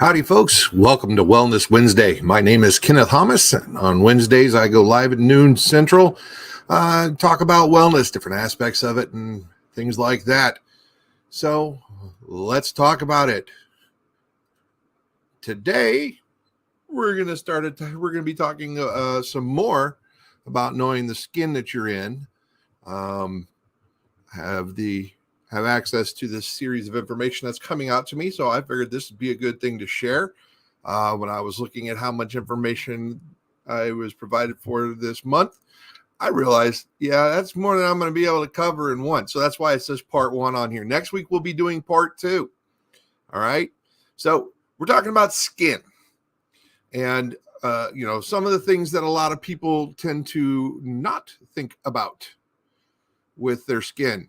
Howdy, folks. Welcome to Wellness Wednesday. My name is Kenneth Thomas. On Wednesdays, I go live at noon Central, talk about wellness, different aspects of it, and things like that. So let's talk about it. Today, we're going to be talking some more about knowing the skin that you're in. Have access to this series of information that's coming out to me. So I figured this would be a good thing to share. When I was looking at how much information I was provided for this month, I realized, that's more than I'm going to be able to cover in one. So that's why it says part one on here. Next week, we'll be doing part two. All right. So we're talking about skin and, some of the things that a lot of people tend to not think about with their skin.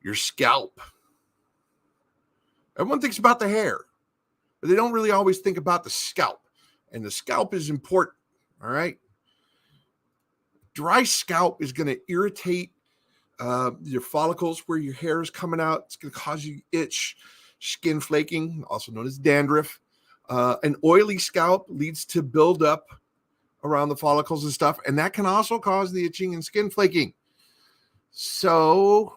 Your scalp. Everyone thinks about the hair, but they don't really always think about the scalp. And the scalp is important, all right? Dry scalp is going to irritate your follicles where your hair is coming out. It's going to cause you itch, skin flaking, also known as dandruff. An oily scalp leads to buildup around the follicles and stuff, and that can also cause the itching and skin flaking. So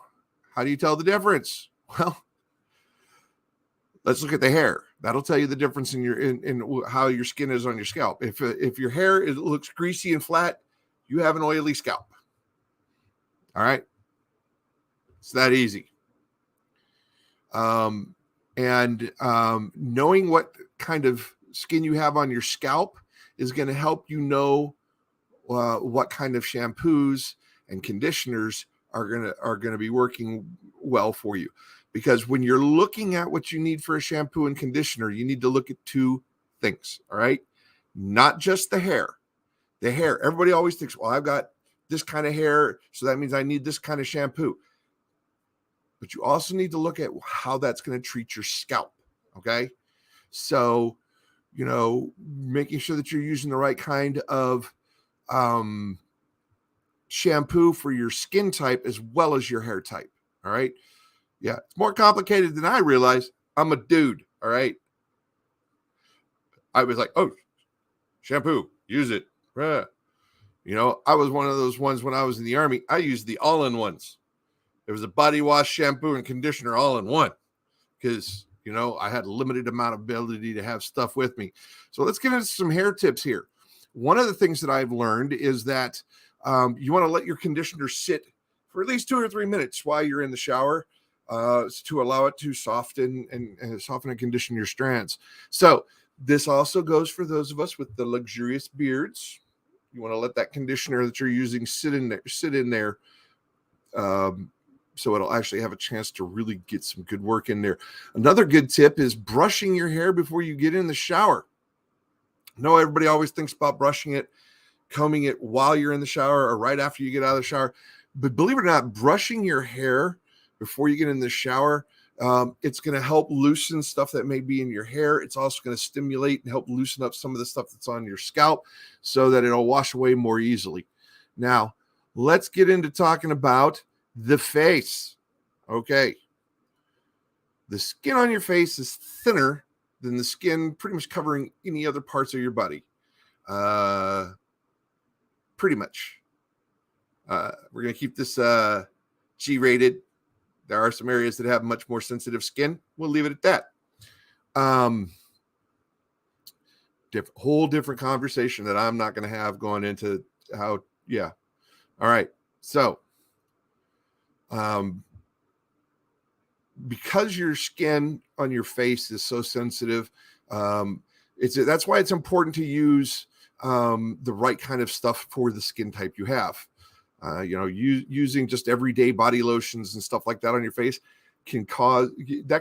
how do you tell the difference? Well, let's look at the hair. That'll tell you the difference in how your skin is on your scalp. If your hair looks greasy and flat, you have an oily scalp. All right, it's that easy. Knowing what kind of skin you have on your scalp is going to help you know what kind of shampoos and conditioners are going to be working well for you. Because when you're looking at what you need for a shampoo and conditioner, you need to look at two things, all right? Not just the hair. The hair, everybody always thinks, well, I've got this kind of hair, so that means I need this kind of shampoo. But you also need to look at how that's going to treat your scalp, okay? So, making sure that you're using the right kind of shampoo for your skin type as well as your hair type. All right. Yeah. It's more complicated than I realized. I'm a dude. All right. I was like, oh, shampoo, use it. I was one of those ones when I was in the Army. I used the all-in-ones. There was a body wash, shampoo, and conditioner all in one because, I had a limited amount of ability to have stuff with me. So let's get into some hair tips here. One of the things that I've learned is that you want to let your conditioner sit for at least 2 or 3 minutes while you're in the shower to allow it to soften and soften and condition your strands. So this also goes for those of us with the luxurious beards. You want to let that conditioner that you're using sit in there so it'll actually have a chance to really get some good work in there. Another good tip is brushing your hair before you get in the shower. I know everybody always thinks about brushing it, combing it while you're in the shower or right after you get out of the shower. But believe it or not, brushing your hair before you get in the shower, it's going to help loosen stuff that may be in your hair. It's also going to stimulate and help loosen up some of the stuff that's on your scalp so that it'll wash away more easily. Now, let's get into talking about the face. Okay. The skin on your face is thinner than the skin pretty much covering any other parts of your body. Pretty much. We're going to keep this G-rated. There are some areas that have much more sensitive skin. We'll leave it at that. Whole different conversation that I'm not going to have going into how, yeah. All right. So, because your skin on your face is so sensitive, that's why it's important to use the right kind of stuff for the skin type you have. Using just everyday body lotions and stuff like that on your face can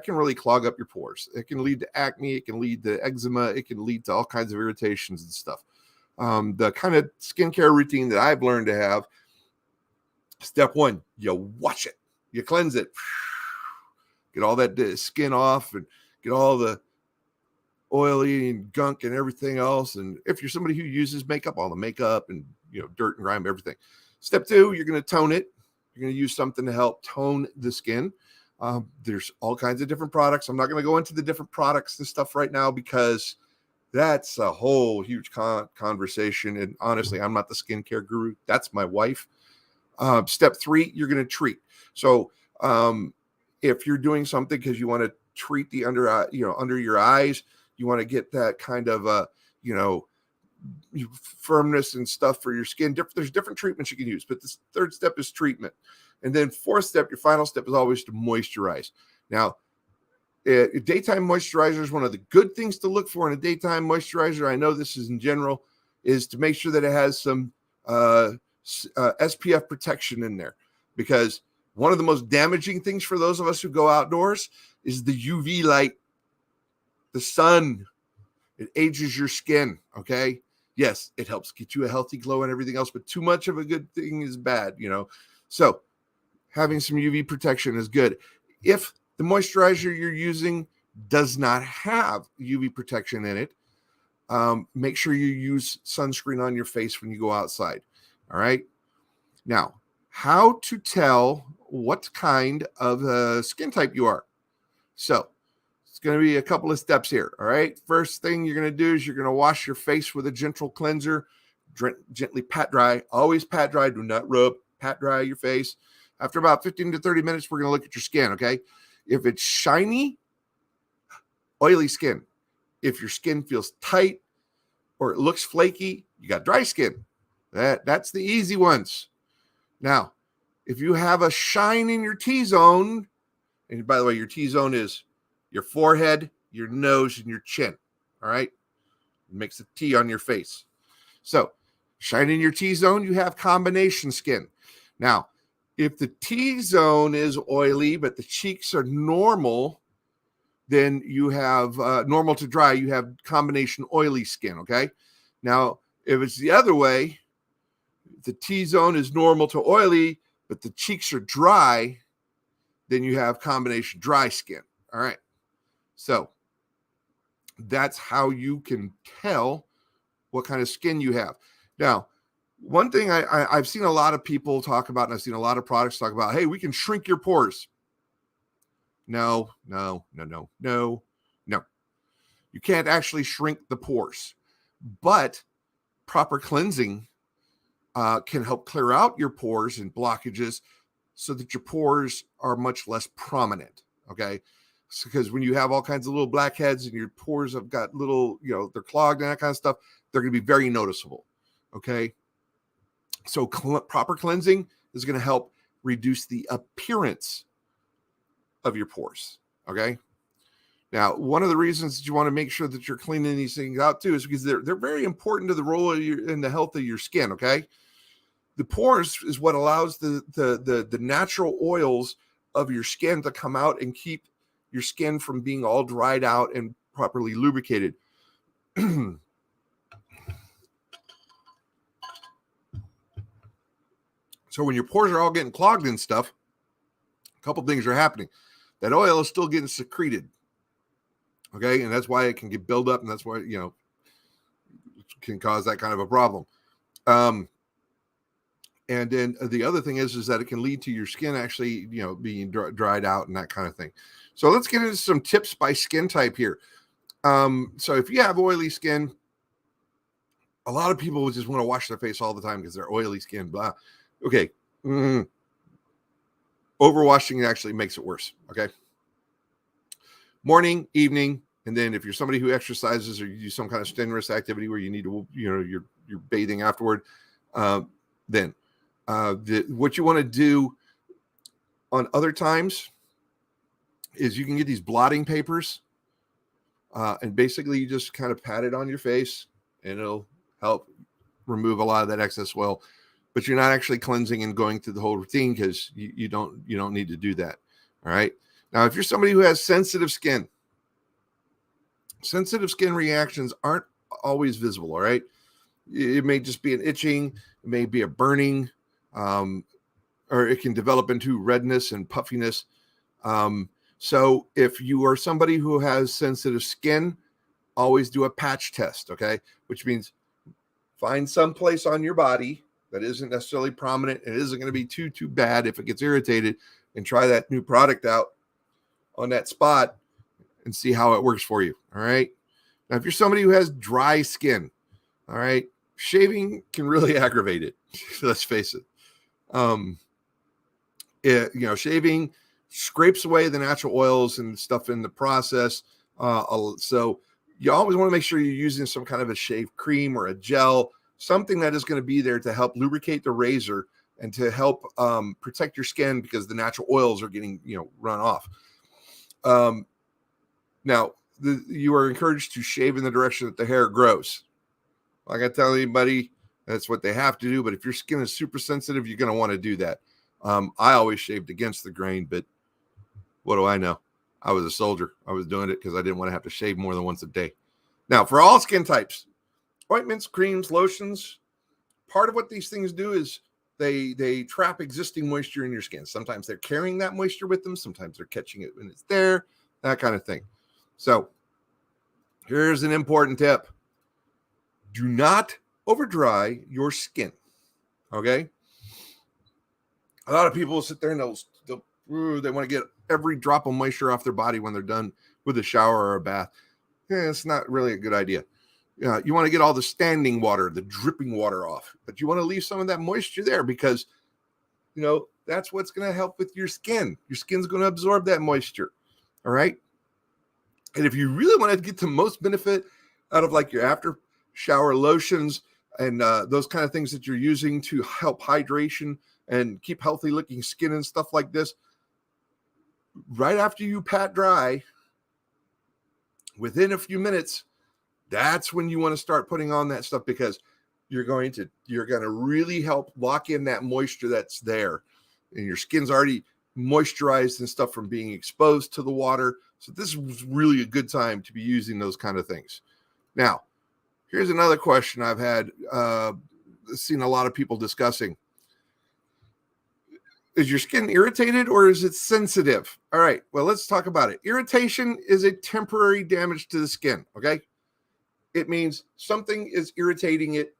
really clog up your pores. It can lead to acne. It can lead to eczema. It can lead to all kinds of irritations and stuff. The kind of skincare routine that I've learned to have, step one, you wash it, you cleanse it, get all that skin off and get all the oily and gunk and everything else. And if you're somebody who uses makeup, all the makeup and dirt and grime, everything. Step two, you're going to tone it. You're going to use something to help tone the skin. There's all kinds of different products. I'm not going to go into the different products and stuff right now because that's a whole huge conversation. And honestly, I'm not the skincare guru. That's my wife. Step 3, you're going to treat. So if you're doing something because you want to treat the under your eyes, you want to get that kind of firmness and stuff for your skin. There's different treatments you can use, but this 3rd step is treatment. And then 4th step, your final step, is always to moisturize. Now, daytime moisturizer is one of the good things to look for in a daytime moisturizer. I know this is in general, is to make sure that it has some SPF protection in there, because one of the most damaging things for those of us who go outdoors is the UV light, the sun. It ages your skin, okay? Yes, it helps get you a healthy glow and everything else, but too much of a good thing is bad, So having some UV protection is good. If the moisturizer you're using does not have UV protection in it, make sure you use sunscreen on your face when you go outside, all right? Now, how to tell what kind of skin type you are. So it's going to be a couple of steps here, all right? First thing you're going to do is you're going to wash your face with a gentle cleanser, gently pat dry. Always pat dry, do not rub, pat dry your face. After about 15 to 30 minutes, we're going to look at your skin, okay? If it's shiny, oily skin. If your skin feels tight or it looks flaky, you got dry skin. That's the easy ones. Now, if you have a shine in your T-zone, and by the way, your T-zone is your forehead, your nose, and your chin, all right? It makes a T on your face. So, shine in your T-zone, you have combination skin. Now, if the T-zone is oily, but the cheeks are normal, then you have normal to dry, you have combination oily skin, okay? Now, if it's the other way, the T-zone is normal to oily, but the cheeks are dry, then you have combination dry skin, all right? So that's how you can tell what kind of skin you have. Now, one thing I've seen a lot of people talk about, and I've seen a lot of products talk about, hey, we can shrink your pores. No. You can't actually shrink the pores, but proper cleansing can help clear out your pores and blockages so that your pores are much less prominent, okay? Because when you have all kinds of little blackheads and your pores have got little, they're clogged and that kind of stuff, they're going to be very noticeable, okay? So proper cleansing is going to help reduce the appearance of your pores, okay? Now, one of the reasons that you want to make sure that you're cleaning these things out too is because they're very important to the role of in the health of your skin, okay? The pores is what allows the natural oils of your skin to come out and keep your skin from being all dried out and properly lubricated. So when your pores are all getting clogged and stuff, a couple things are happening. That oil is still getting secreted. Okay, and that's why it can get built up, and that's why, it can cause that kind of a problem. And then the other thing is that it can lead to your skin actually, being dried out and that kind of thing. So let's get into some tips by skin type here. So if you have oily skin, a lot of people just want to wash their face all the time because they're oily skin, blah. Okay. Overwashing actually makes it worse. Okay. Morning, evening, and then if you're somebody who exercises or you do some kind of strenuous activity where you need to, you're bathing afterward, then what you want to do on other times is you can get these blotting papers, and basically you just kind of pat it on your face, and it'll help remove a lot of that excess oil. But you're not actually cleansing and going through the whole routine because you don't need to do that. All right. Now, if you're somebody who has sensitive skin reactions aren't always visible, all right? It may just be an itching, it may be a burning, or it can develop into redness and puffiness. So if you are somebody who has sensitive skin, always do a patch test, okay? Which means find some place on your body that isn't necessarily prominent and it isn't going to be too bad if it gets irritated, and try that new product out on that spot and see how it works for you. All right. Now, if you're somebody who has dry skin, all right, shaving can really aggravate it. Let's face it. Shaving scrapes away the natural oils and stuff in the process. So you always want to make sure you're using some kind of a shave cream or a gel, something that is going to be there to help lubricate the razor and to help protect your skin, because the natural oils are getting, run off. Now, you are encouraged to shave in the direction that the hair grows. Like I tell anybody, that's what they have to do. But if your skin is super sensitive, you're going to want to do that. I always shaved against the grain, but what do I know? I was a soldier. I was doing it because I didn't want to have to shave more than once a day. Now, for all skin types, ointments, creams, lotions, part of what these things do is they trap existing moisture in your skin. Sometimes they're carrying that moisture with them. Sometimes they're catching it when it's there, that kind of thing. So here's an important tip. Do not overdry your skin, okay? A lot of people will sit there and they want to get every drop of moisture off their body when they're done with a shower or a bath. Yeah, it's not really a good idea. You want to get all the standing water, the dripping water off, but you want to leave some of that moisture there because, that's what's going to help with your skin. Your skin's going to absorb that moisture, all right? And if you really want to get the most benefit out of like your after shower lotions and those kind of things that you're using to help hydration and keep healthy looking skin and stuff like this, right after you pat dry, within a few minutes, that's when you want to start putting on that stuff, because you're going to really help lock in that moisture that's there, and your skin's already moisturized and stuff from being exposed to the water. So this is really a good time to be using those kind of things. Now, here's another question I've had seen a lot of people discussing. Is your skin irritated or is it sensitive? All right, well, let's talk about it. Irritation is a temporary damage to the skin, okay? It means something is irritating it.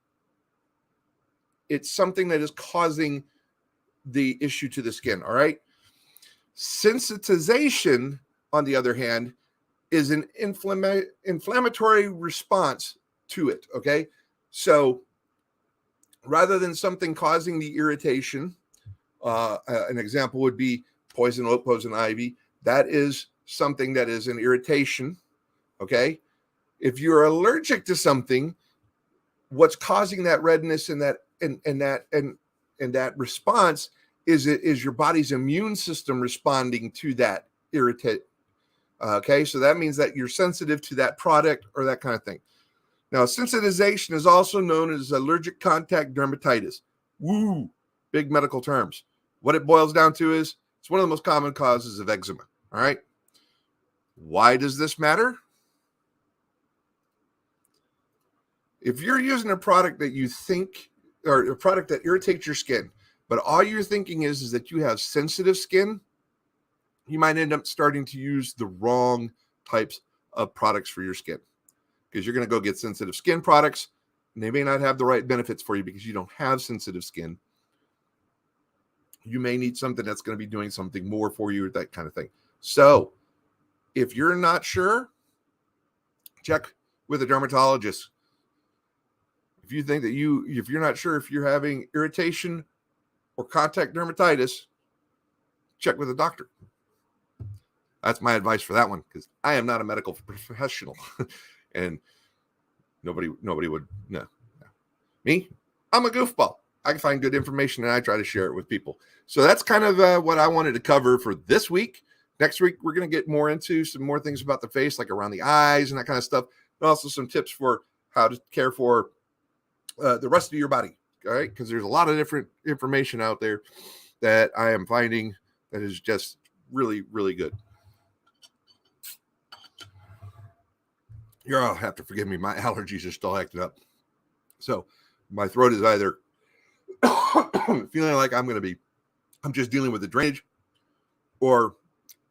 It's something that is causing the issue to the skin, all right? Sensitization, on the other hand, is an inflammatory response to it, okay? So rather than something causing the irritation, an example would be poison oak, poison ivy. That is something that is an irritation, okay? If you're allergic to something, what's causing that redness and that response is your body's immune system responding to that irritant. Okay, so that means that you're sensitive to that product or that kind of thing. Now, sensitization is also known as allergic contact dermatitis. Woo, big medical terms. What it boils down to is it's one of the most common causes of eczema. All right. Why does this matter? If you're using a product that you think, or a product that irritates your skin, but all you're thinking is that you have sensitive skin, you might end up starting to use the wrong types of products for your skin, because you're going to go get sensitive skin products and they may not have the right benefits for you because you don't have sensitive skin. You may need something that's going to be doing something more for you, that kind of thing. So if you're not sure, check with a dermatologist. If you think that if you're not sure if you're having irritation or contact dermatitis, check with a doctor. That's my advice for that one, because I am not a medical professional and nobody would know. Me, I'm a goofball. I can find good information and I try to share it with people. So that's kind of what I wanted to cover for this week. Next week, we're going to get more into some more things about the face, like around the eyes and that kind of stuff, and also some tips for how to care for the rest of your body. All right, because there's a lot of different information out there that I am finding that is just really, really good. You'll have to forgive me. My allergies are still acting up. So my throat is either feeling like I'm just dealing with the drainage, or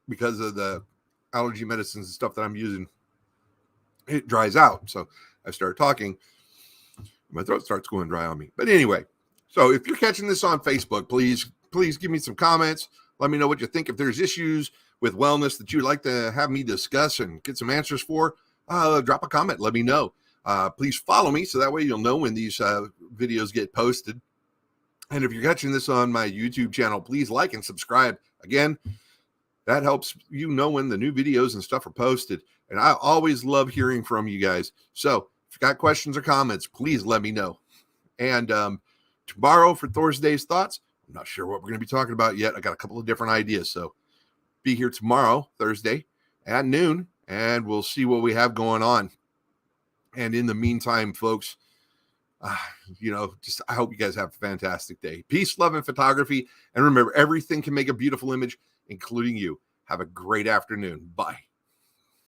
because of the allergy medicines and stuff that I'm using, it dries out. So I start talking, my throat starts going dry on me. But anyway, so if you're catching this on Facebook, please give me some comments. Let me know what you think. If there's issues with wellness that you'd like to have me discuss and get some answers for, drop a comment. Let me know. Please follow me so that way you'll know when these videos get posted. And if you're catching this on my YouTube channel, please like and subscribe. Again, that helps you know when the new videos and stuff are posted. And I always love hearing from you guys. So if you got questions or comments, please let me know. And tomorrow for Thursday's Thoughts, I'm not sure what we're going to be talking about yet. I got a couple of different ideas. So be here tomorrow, Thursday at noon, and we'll see what we have going on. And in the meantime, folks, I hope you guys have a fantastic day. Peace, love, and photography. And remember, everything can make a beautiful image, including you. Have a great afternoon. Bye.